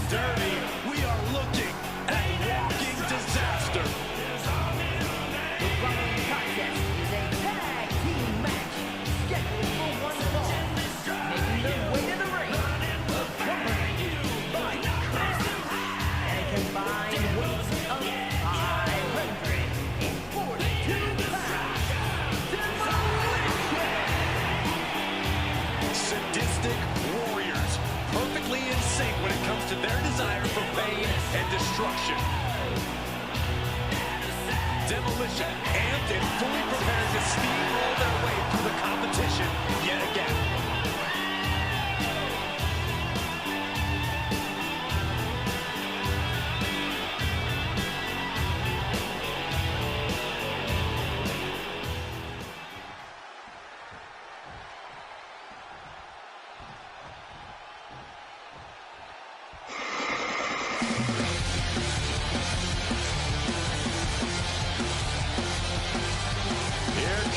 dirty, we are looking at walking disaster. The following contest is a tag team match scheduled for one fall. Making their way to the ring, accompanied by Chris, and a combined weight of 542 pounds. Demolition! Sadistic warriors, perfectly in sync when it comes to their desire for pain and destruction. Demolition, amped and fully prepared to steamroll their way through the competition yet again.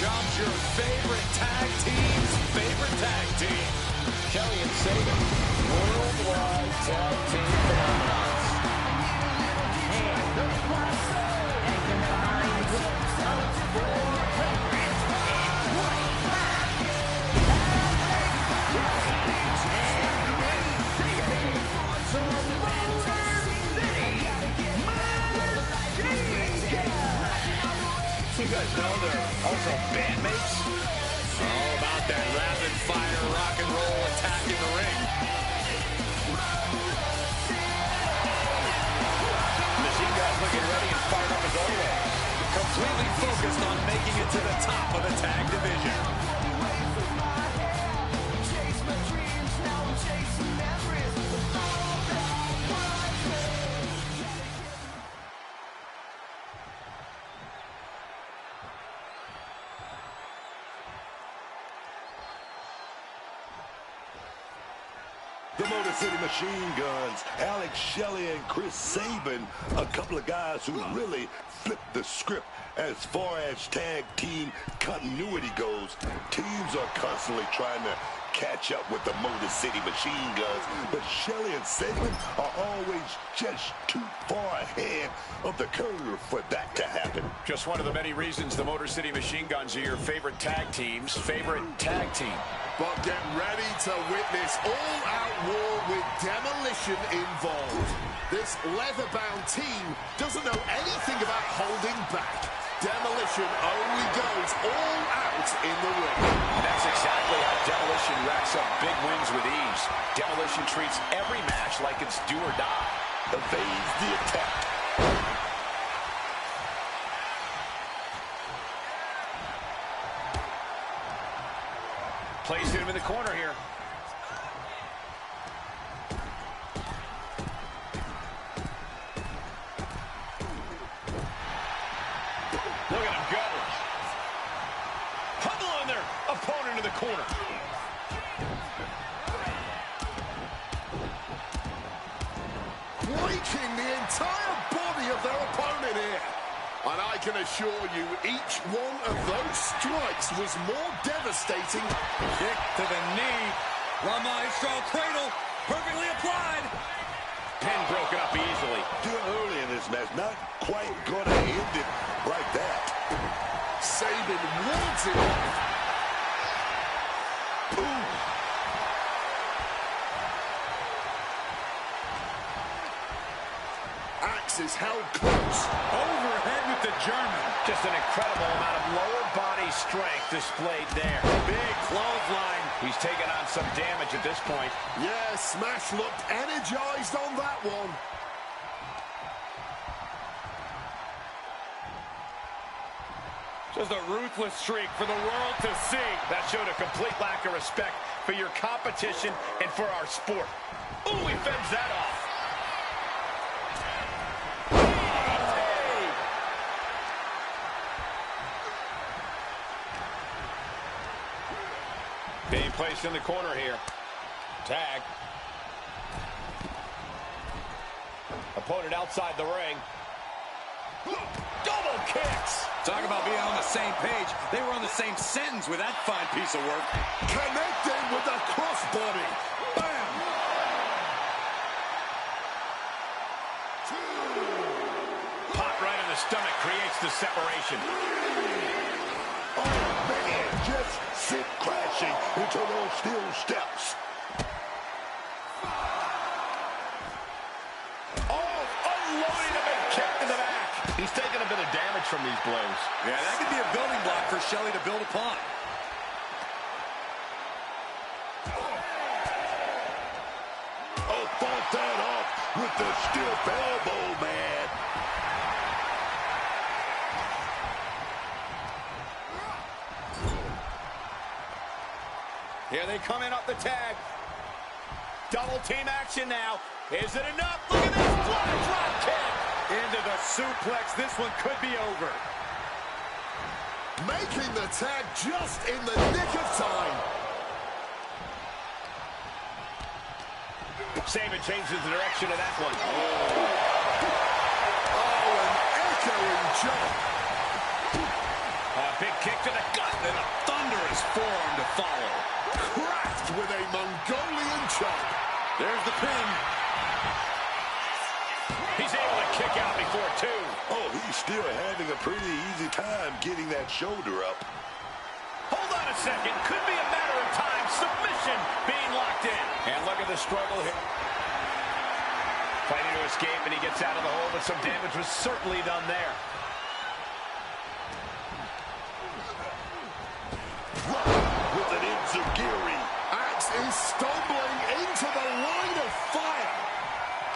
Comes your favorite tag team's favorite tag team. Kelly and Saban, worldwide tag team phenomenons. And the plus, and a combined weight of 420 pounds. You guys know they're also bandmates? All about that rapid-fire rock and roll attack in the ring. Machine Gun's looking ready and fired up his own way. Completely focused on making it to the top of the tag division. The Motor City Machine Guns, Alex Shelley and Chris Sabin, a couple of guys who really flipped the script as far as tag team continuity goes. Teams are constantly trying to catch up with the Motor City Machine Guns, but Shelley and Sabin are always just too far ahead of the curve for that to happen. Just one of the many reasons the Motor City Machine Guns are your favorite tag team's favorite tag team. But get ready to witness all-out war with Demolition involved. This leather-bound team doesn't know anything about holding back. Demolition only goes all out in the ring. That's exactly how Demolition racks up big wins with ease. Demolition treats every match like it's do or die. Evades the attack. Plays him in the corner here. Look at him go. Pummeling their opponent in the corner. Breaking the entire body of their opponent here. And I can assure you, each one of those strikes was more devastating. Kick to the knee. La Maestro cradle, perfectly applied. Pin broken up easily. Too early in this match, not quite gonna end it like that. Sabin wards it off. Ooh. Axe is held close. Overhead with the German. Just an incredible amount of lower body strength displayed there. Big clothesline. He's taken on some damage at this point. Yeah, Smash looked energized on that one. Just a ruthless streak for the world to see. That showed a complete lack of respect for your competition and for our sport. Ooh, he fends that off. Being placed in the corner here. Tag. Opponent outside the ring. Double kicks. Talk about being on the same page. They were on the same sentence with that fine piece of work. Connecting with the crossbody. Bam! stomach creates the separation. Oh, man, just sit crashing into those steel steps. Oh, unloading a big kick to the back. He's taking a bit of damage from these blows. Yeah, that could be a building block for Shelley to build upon. Oh, fought that off with the stiff elbow, man. Here they come in up the tag. Double team action now. Is it enough? Look at this fly drop kick. Into the suplex. This one could be over. Making the tag just in the nick of time. Saban changes the direction of that one. Oh, an echoing jump. A big kick to the gut and a thunderous forearm to follow. Cracked with a Mongolian chop. There's the pin. He's able to kick out before two. Oh, he's still having a pretty easy time getting that shoulder up. Hold on a second. Could be a matter of time. Submission being locked in. And look at the struggle here. Fighting to escape, and he gets out of the hole, but some damage was certainly done there. With an enziguri. Axe is stumbling into the line of fire.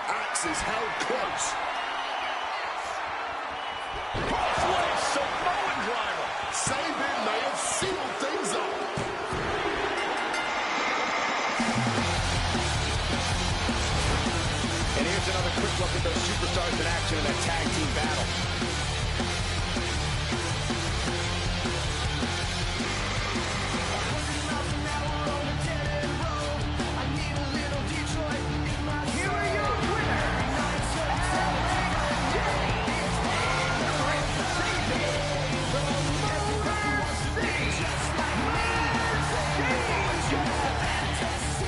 Axe is held close. Crossway Samoan driver. Saban may have sealed things up. And here's another quick look at those superstars in action in that tag team battle. Here are your winners,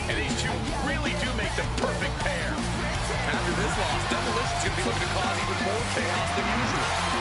And these two really do make the perfect pair. After this loss, Demolition's going to be looking to cause even more chaos than usual.